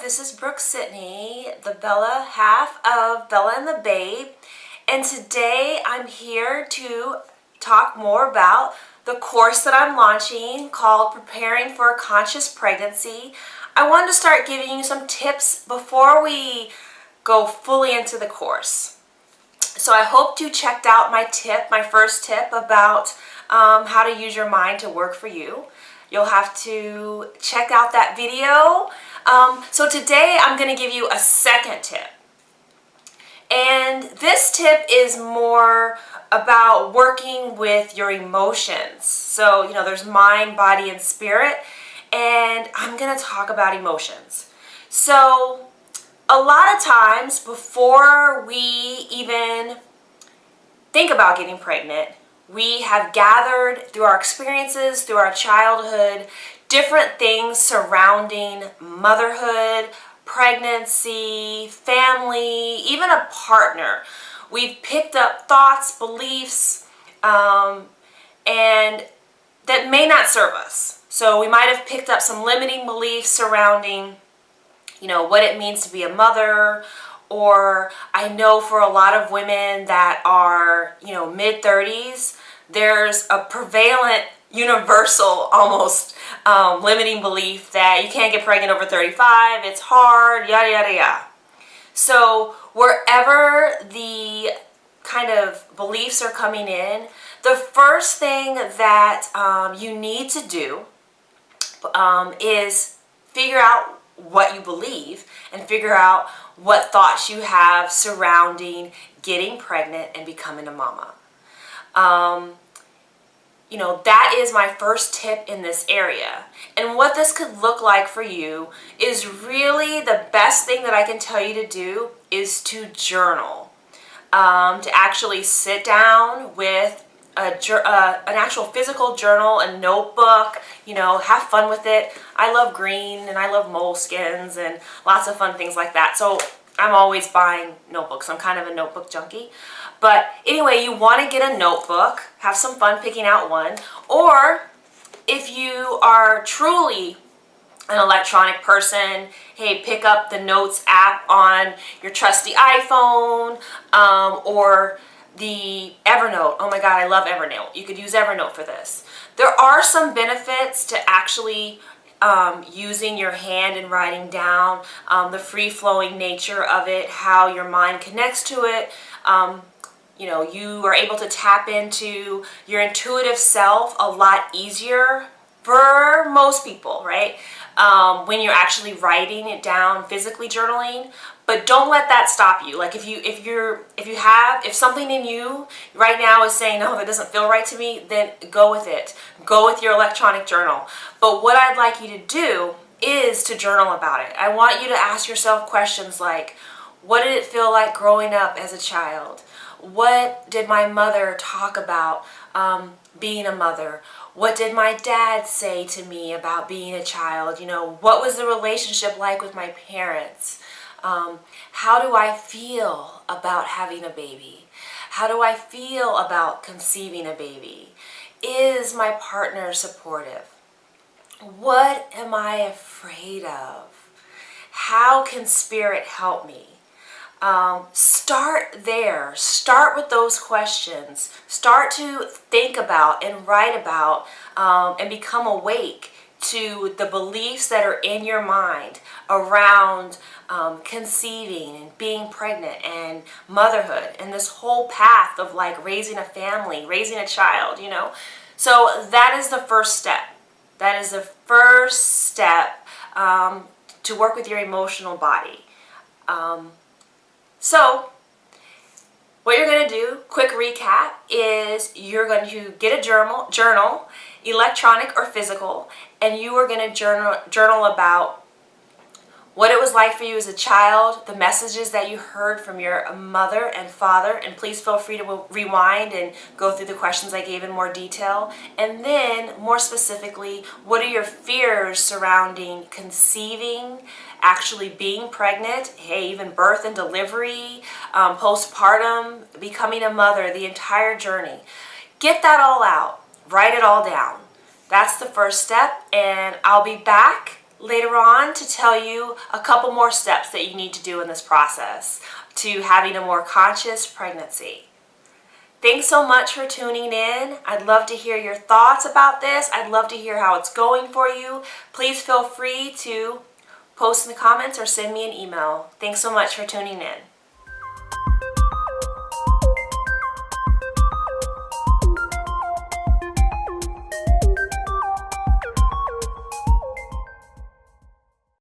this is Brooke-Sidney, the Bella half of Bella and the Babe, and today I'm here to talk more about the course that I'm launching called Preparing for a Conscious Pregnancy. I wanted to start giving you some tips before we go fully into the course. So I hope you checked out my first tip about how to use your mind to work for you. You'll have to check out that video. So today I'm going to give you a second tip. And this tip is more about working with your emotions. So, there's mind, body, and spirit. And I'm going to talk about emotions. So, a lot of times before we even think about getting pregnant, we have gathered through our experiences, through our childhood, different things surrounding motherhood, pregnancy, family, even a partner. We've picked up thoughts, beliefs, and that may not serve us. So we might have picked up some limiting beliefs surrounding, what it means to be a mother. Or I know for a lot of women that are, mid-30s, there's a prevalent, universal, almost limiting belief that you can't get pregnant over 35, it's hard, yada, yada, yada. So wherever the kind of beliefs are coming in, the first thing that you need to do is figure out what you believe and figure out what thoughts you have surrounding getting pregnant and becoming a mama. That is my first tip in this area. And what this could look like for you is really the best thing that I can tell you to do is to journal. To actually sit down with an actual physical journal, a notebook, have fun with it. I love green and I love moleskins and lots of fun things like that. So I'm always buying notebooks. I'm kind of a notebook junkie. But anyway, you want to get a notebook, have some fun picking out one. Or if you are truly an electronic person, hey, pick up the Notes app on your trusty iPhone, or the Evernote. Oh my God, I love Evernote. You could use Evernote for this. There are some benefits to actually using your hand and writing down, the free-flowing nature of it, how your mind connects to it. You are able to tap into your intuitive self a lot easier for most people, right? When you're actually writing it down, physically journaling. But don't let that stop you. Like if something in you right now is saying, no, that doesn't feel right to me, then go with it. Go with your electronic journal. But what I'd like you to do is to journal about it. I want you to ask yourself questions like, what did it feel like growing up as a child? What did my mother talk about being a mother? What did my dad say to me about being a child? What was the relationship like with my parents? How do I feel about having a baby? How do I feel about conceiving a baby? Is my partner supportive? What am I afraid of? How can Spirit help me? Start there. Start with those questions. Start to think about and write about and become awake to the beliefs that are in your mind around conceiving and being pregnant and motherhood and this whole path of like raising a family, raising a child, So that is the first step. That is the first step to work with your emotional body. So what you're going to do, quick recap, is you're going to get a journal, electronic or physical, and you are going to journal about what it was like for you as a child, the messages that you heard from your mother and father, and please feel free to rewind and go through the questions I gave in more detail. And then, more specifically, what are your fears surrounding conceiving, actually being pregnant, hey, even birth and delivery, postpartum, becoming a mother, the entire journey. Get that all out. Write it all down. That's the first step, and I'll be back later on to tell you a couple more steps that you need to do in this process to having a more conscious pregnancy. Thanks so much for tuning in. I'd love to hear your thoughts about this. I'd love to hear how it's going for you. Please feel free to post in the comments or send me an email. Thanks so much for tuning in.